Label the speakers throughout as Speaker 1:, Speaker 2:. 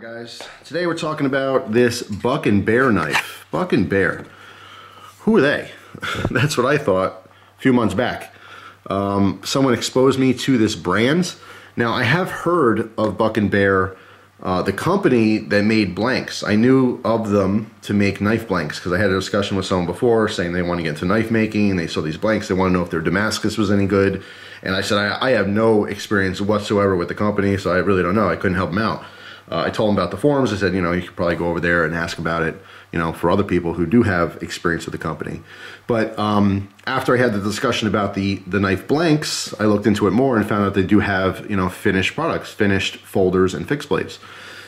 Speaker 1: Guys, today we're talking about this Buck and Bear knife. Buck and Bear, who are they? That's what I thought a few months back. Someone exposed me to this brand. Now I have heard of Buck and Bear, the company that made blanks. I knew of them to make knife blanks because I had a discussion with someone before saying they want to get into knife making and they saw these blanks. They want to know if their Damascus was any good. And I said, I have no experience whatsoever with the company, so I really don't know. I couldn't help them out. I told him about the forums. I said, you know, you could probably go over there and ask about it, you know, for other people who do have experience with the company. But after I had the discussion about the knife blanks, I looked into it more and found out they do have, you know, finished products, finished folders and fixed blades.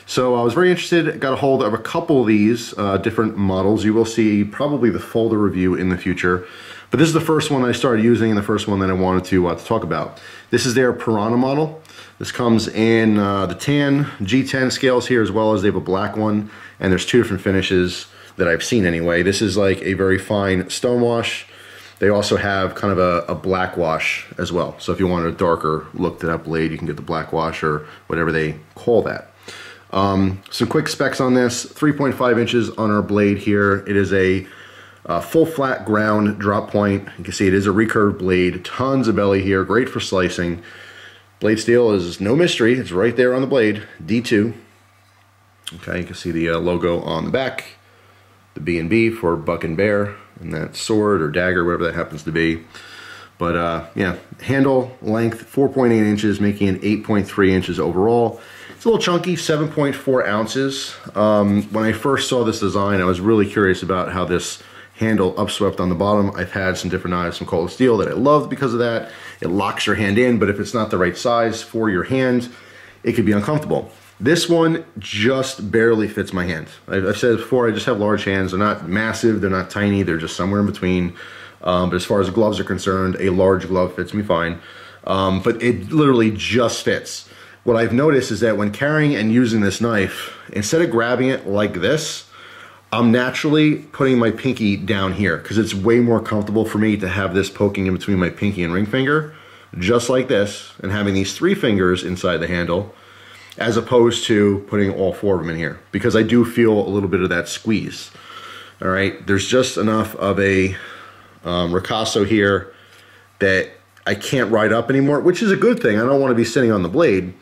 Speaker 1: So I was very interested, got a hold of a couple of these different models. You will see probably the folder review in the future. But this is the first one I started using and the first one that I wanted to talk about. This is their Pirhana model. This comes in the tan G10 scales here, as well as they have a black one, and there's two different finishes that I've seen anyway. This is like a very fine stonewash. They also have kind of a black wash as well. So if you want a darker look to that blade, you can get the black wash or whatever they call that. Some quick specs on this: 3.5 inches on our blade here. It is a full flat ground drop point. You can see it is a recurve blade, tons of belly here, great for slicing. Blade steel is no mystery, it's right there on the blade, D2. Okay, you can see the logo on the back, the B&B for Buck and Bear, and that sword or dagger, whatever that happens to be. But yeah, handle length 4.8 inches, making it 8.3 inches overall. It's a little chunky, 7.4 ounces. When I first saw this design, I was really curious about how this handle upswept on the bottom. I've had some different knives from Cold Steel that I loved because of that. It locks your hand in, but if it's not the right size for your hand, it could be uncomfortable. This one just barely fits my hand. I've said before, I just have large hands. They're not massive, they're not tiny, they're just somewhere in between. But as far as gloves are concerned, a large glove fits me fine. But it literally just fits. What I've noticed is that when carrying and using this knife, instead of grabbing it like this, I'm naturally putting my pinky down here because it's way more comfortable for me to have this poking in between my pinky and ring finger, just like this, and having these three fingers inside the handle, as opposed to putting all four of them in here, because I do feel a little bit of that squeeze. All right, there's just enough of a ricasso here that I can't ride up anymore, which is a good thing. I don't want to be sitting on the blade.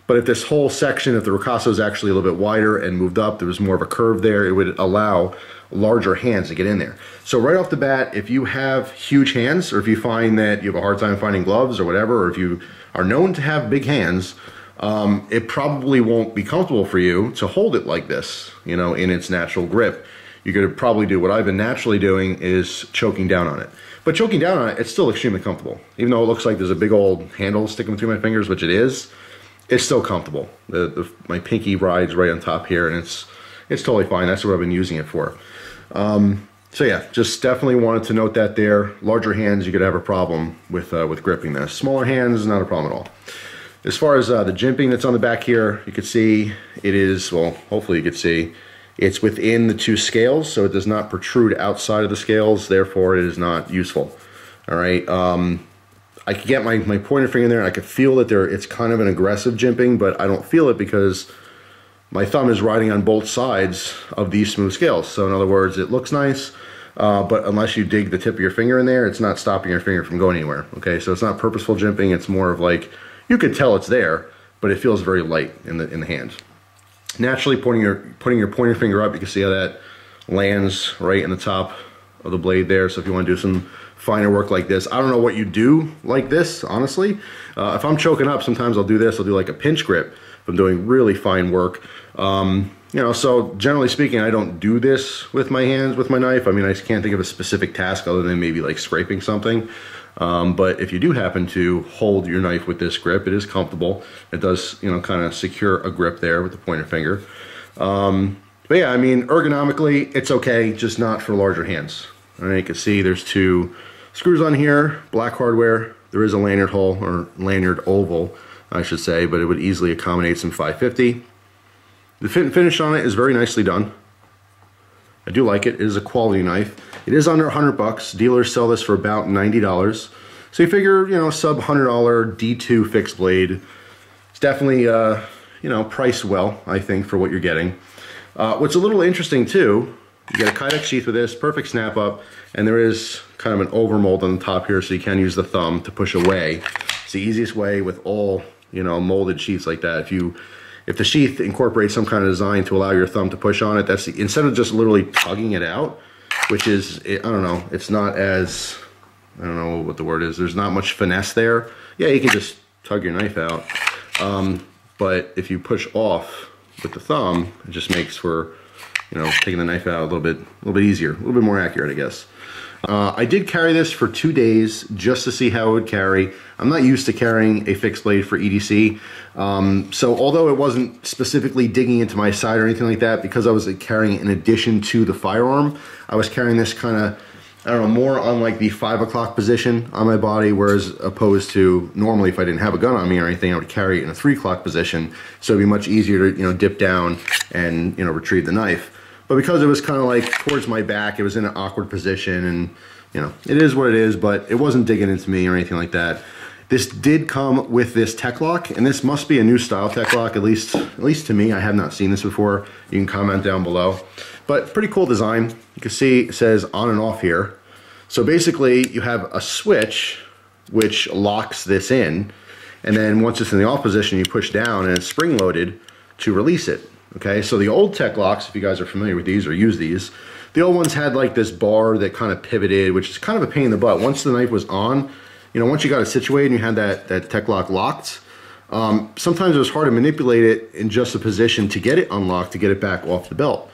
Speaker 1: But if this whole section, if the ricasso is actually a little bit wider and moved up, there was more of a curve there, it would allow larger hands to get in there. So right off the bat, if you have huge hands, or if you find that you have a hard time finding gloves or whatever, or if you are known to have big hands, it probably won't be comfortable for you to hold it like this, you know, in its natural grip. You could probably do what I've been naturally doing, is choking down on it. But choking down on it, it's still extremely comfortable. Even though it looks like there's a big old handle sticking between my fingers, which it is, it's still comfortable. My pinky rides right on top here, and it's totally fine. That's what I've been using it for. So yeah, just definitely wanted to note that there. Larger hands, you could have a problem with gripping this. Smaller hands, not a problem at all. As far as the jimping that's on the back here, you can see it is, well, hopefully you can see, it's within the two scales, so it does not protrude outside of the scales, therefore it is not useful. All right. I could get my pointer finger in there and I could feel that it's kind of an aggressive jimping, but I don't feel it because my thumb is riding on both sides of these smooth scales. So in other words, it looks nice, but unless you dig the tip of your finger in there, it's not stopping your finger from going anywhere. Okay, so it's not purposeful jimping. It's more of like, you could tell it's there, but it feels very light in the hand. Naturally, putting your pointer finger up, you can see how that lands right in the top of the blade there. So if you want to do some finer work like this, I don't know what you do like this, honestly. If I'm choking up, sometimes I'll do this. I'll do like a pinch grip if I'm doing really fine work. You know, so generally speaking, I don't do this with my hands, with my knife. I mean, I can't think of a specific task other than maybe like scraping something. But if you do happen to hold your knife with this grip, it is comfortable. It does, you know, kind of secure a grip there with the pointer finger. But yeah, I mean, ergonomically, it's okay, just not for larger hands. All right, you can see there's two screws on here, black hardware. There is a lanyard hole, or lanyard oval, I should say, but it would easily accommodate some 550. The fit and finish on it is very nicely done. I do like it. It is a quality knife. It is under $100. Dealers sell this for about $90. So you figure, you know, sub $100 D2 fixed blade. It's definitely, you you know, priced well, I think, for what you're getting. What's a little interesting too, you get a Kydex sheath with this, perfect snap up, and there is kind of an overmold on the top here, so you can use the thumb to push away. It's the easiest way with all, you know, molded sheaths like that. If the sheath incorporates some kind of design to allow your thumb to push on it, that's the, instead of just literally tugging it out, which is, I don't know, it's not as, I don't know what the word is, there's not much finesse there. Yeah, you can just tug your knife out, but if you push off with the thumb, it just makes for, you know, taking the knife out a little bit easier, a little bit more accurate, I guess. I did carry this for 2 days just to see how it would carry. I'm not used to carrying a fixed blade for EDC. So although it wasn't specifically digging into my side or anything like that, because I was carrying it in addition to the firearm, I was carrying this kind of, I don't know, more on like the 5 o'clock position on my body, whereas opposed to normally if I didn't have a gun on me or anything, I would carry it in a 3 o'clock position. So it'd be much easier to, you know, dip down and, you know, retrieve the knife. But because it was kind of like towards my back, it was in an awkward position, and, you know, it is what it is, but it wasn't digging into me or anything like that. This did come with this tech lock, and this must be a new style tech lock, at least to me. I have not seen this before. You can comment down below. But pretty cool design. You can see it says on and off here. So basically you have a switch which locks this in, and then once it's in the off position, you push down and it's spring loaded to release it. Okay, so the old tech locks, if you guys are familiar with these or use these, the old ones had like this bar that kind of pivoted, which is kind of a pain in the butt. Once the knife was on, you know, once you got it situated and you had that tech lock locked, sometimes it was hard to manipulate it in just a position to get it unlocked, to get it back off the belt.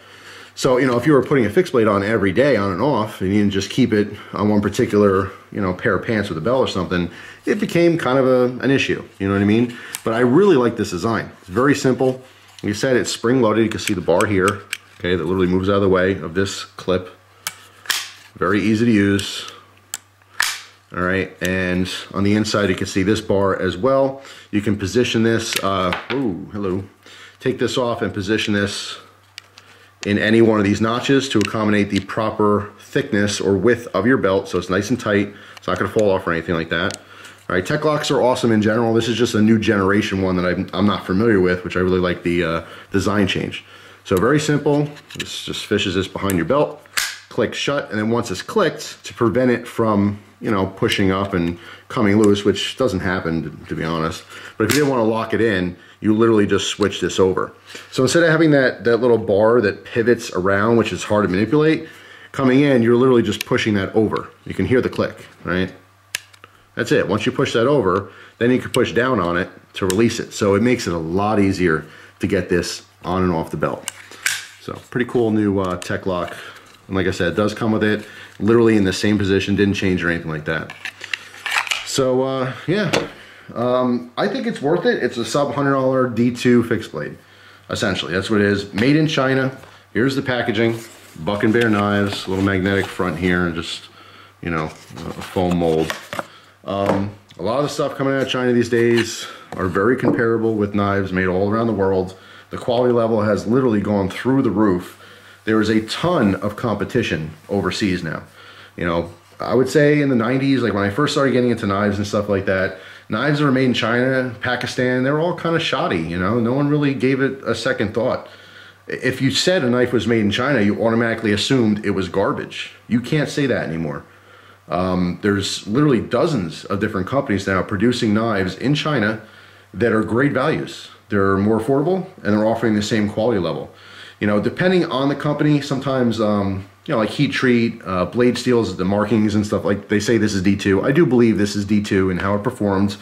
Speaker 1: So, you know, if you were putting a fixed blade on every day, on and off, and you didn't just keep it on one particular, you know, pair of pants with a belt or something, it became kind of an issue, you know what I mean? But I really like this design. It's very simple. Like I said, it's spring loaded. You can see the bar here, okay, that literally moves out of the way of this clip. Very easy to use. All right, and on the inside you can see this bar as well. You can position this, take this off and position this in any one of these notches to accommodate the proper thickness or width of your belt, so it's nice and tight. It's not gonna fall off or anything like that. All right, tech locks are awesome in general. This is just a new generation one that I'm not familiar with, which I really like the design change. So very simple. This just fishes this behind your belt, click shut, and then once it's clicked, to prevent it from, you know, pushing up and coming loose, which doesn't happen to be honest. But if you didn't want to lock it in, you literally just switch this over. So instead of having that little bar that pivots around, which is hard to manipulate, coming in, you're literally just pushing that over. You can hear the click, right? That's it. Once you push that over, then you can push down on it to release it. So it makes it a lot easier to get this on and off the belt. So pretty cool new tech lock. And like I said, it does come with it literally in the same position, didn't change or anything like that. So yeah, I think it's worth it. It's a sub $100 D2 fixed blade. Essentially, that's what it is. Made in China. Here's the packaging. Buck and Bear knives, a little magnetic front here, and just, you know, a foam mold. A lot of the stuff coming out of China these days are very comparable with knives made all around the world. The quality level has literally gone through the roof. There is a ton of competition overseas now. You know, I would say in the 90s, like when I first started getting into knives and stuff like that, knives that were made in China, Pakistan, they were all kind of shoddy, you know? No one really gave it a second thought. If you said a knife was made in China, you automatically assumed it was garbage. You can't say that anymore. There's literally dozens of different companies now producing knives in China that are great values. They're more affordable and they're offering the same quality level. You know, depending on the company, sometimes, you know, like heat treat, blade steels, the markings and stuff, like they say this is D2. I do believe this is D2 and how it performs.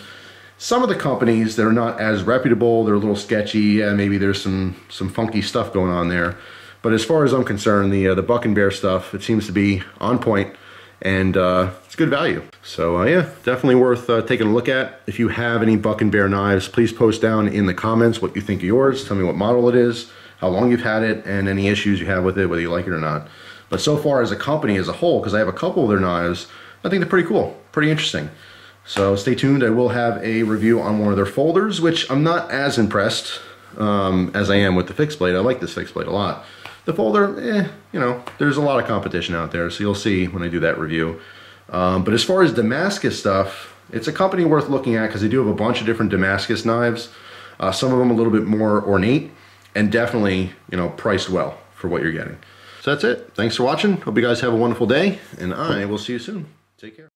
Speaker 1: Some of the companies that are not as reputable, they're a little sketchy, yeah, maybe there's some funky stuff going on there. But as far as I'm concerned, the Buck and Bear stuff, it seems to be on point, and it's good value. So yeah, definitely worth taking a look at. If you have any Buck and Bear knives, please post down in the comments what you think of yours. Tell me what model it is, how long you've had it, and any issues you have with it, whether you like it or not. But so far as a company as a whole, because I have a couple of their knives, I think they're pretty cool, pretty interesting. So stay tuned. I will have a review on one of their folders, which I'm not as impressed as I am with the fixed blade. I like this fixed blade a lot. The folder, you know, there's a lot of competition out there, so you'll see when I do that review. But as far as Damascus stuff, it's a company worth looking at because they do have a bunch of different Damascus knives. Some of them a little bit more ornate, and definitely, you know, priced well for what you're getting. So that's it. Thanks for watching. Hope you guys have a wonderful day, and I will see you soon. Take care.